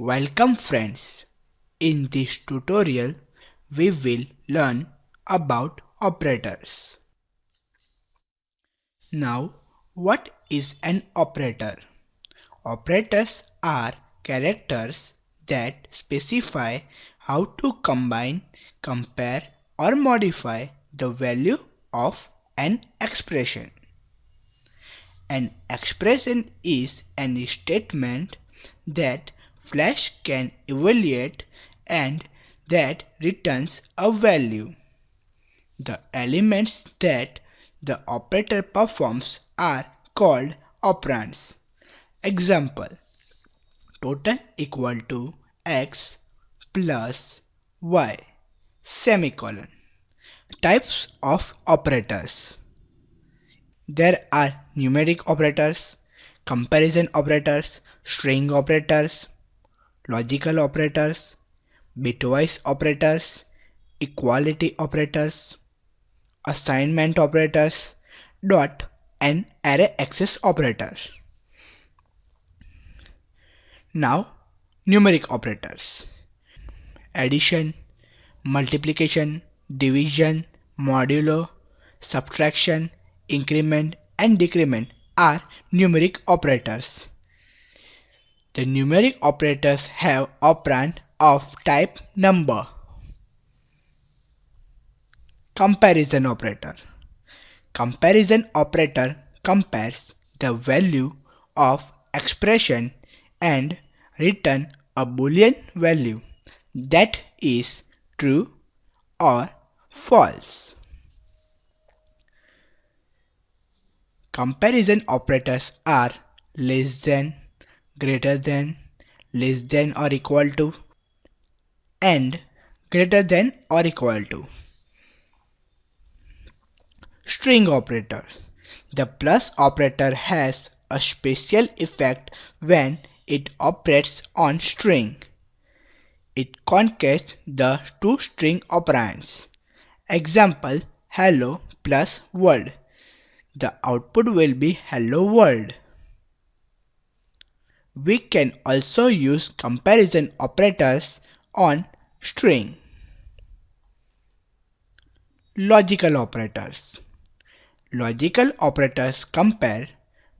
Welcome friends. In this tutorial, we will learn about operators. Now, what is an operator? Operators are characters that specify how to combine, compare or modify the value of an expression. An expression is any statement that Flash can evaluate and that returns a value. The elements that the operator performs are called operands. Example: total equal to x plus y, semicolon. Types of operators: there are numeric operators, comparison operators, string operators, logical operators, bitwise operators, equality operators, assignment operators, dot and array access operators. Now, numeric operators: addition, multiplication, division, modulo, subtraction, increment and decrement are numeric operators. The numeric operators have operand of type number. Comparison operator. Comparison operator compares the value of expression and return a Boolean value that is true or false. Comparison operators are less than, greater than, less than or equal to, and greater than or equal to. String operators. The plus operator has a special effect when it operates on string. It concatenates the two string operands. Example: hello plus world. The output will be hello world. We can also use comparison operators on string. Logical operators. Logical operators compare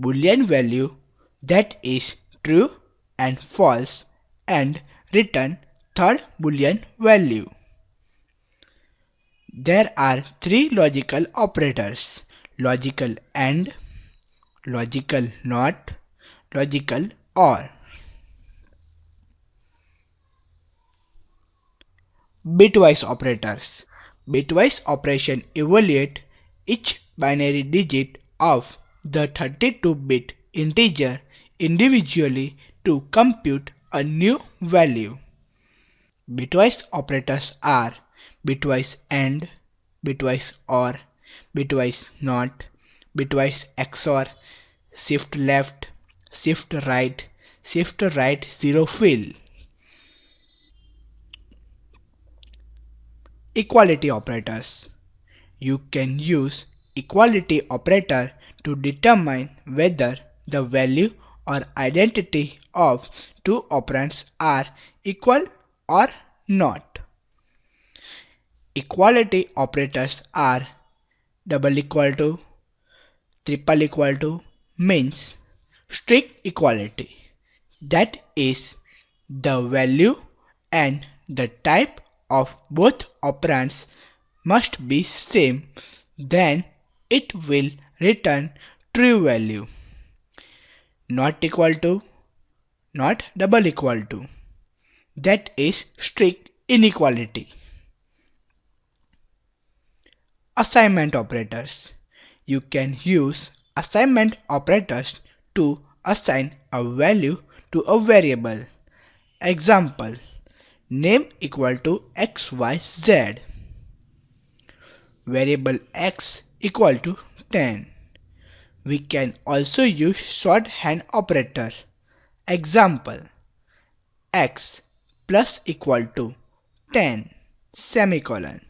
Boolean value that is true and false and return third Boolean value. There are three logical operators: logical AND, logical NOT, logical OR. Bitwise operators. Bitwise operation evaluate each binary digit of the 32-bit integer individually to compute a new value. Bitwise operators are bitwise AND, bitwise OR, bitwise NOT, bitwise XOR, shift left, shift right zero fill. Equality operators. You can use equality operator to determine whether the value or identity of two operands are equal or not. Equality operators are double equal to, triple equal to means strict equality. That is, the value and the type of both operands must be same, then it will return true value. Not equal to, not double equal to. That is strict inequality. Assignment operators. You can use assignment operators to assign a value to a variable. Example: name equal to xyz. Variable x equal to 10. We can also use shorthand operator. Example: x plus equal to 10 semicolon.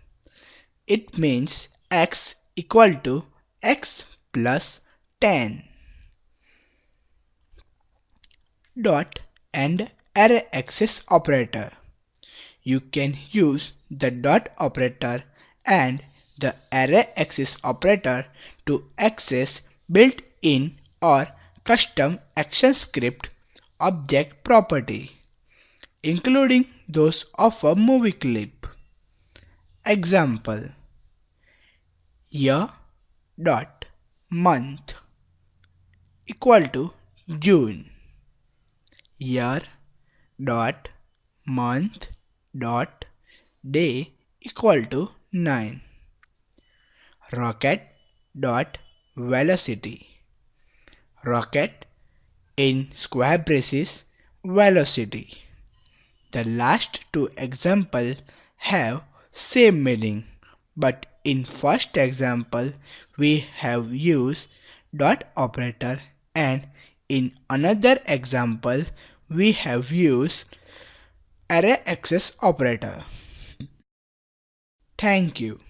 It means x equal to x plus 10. Dot and array access operator. You can use the dot operator and the array access operator to access built-in or custom ActionScript object property, including those of a movie clip. Example: year dot month equal to June. Year dot month dot day equal to 9. Rocket dot velocity. Rocket in square braces velocity. The last two examples have same meaning, but in first example we have used dot operator and in another example we have used array access operator. Thank you.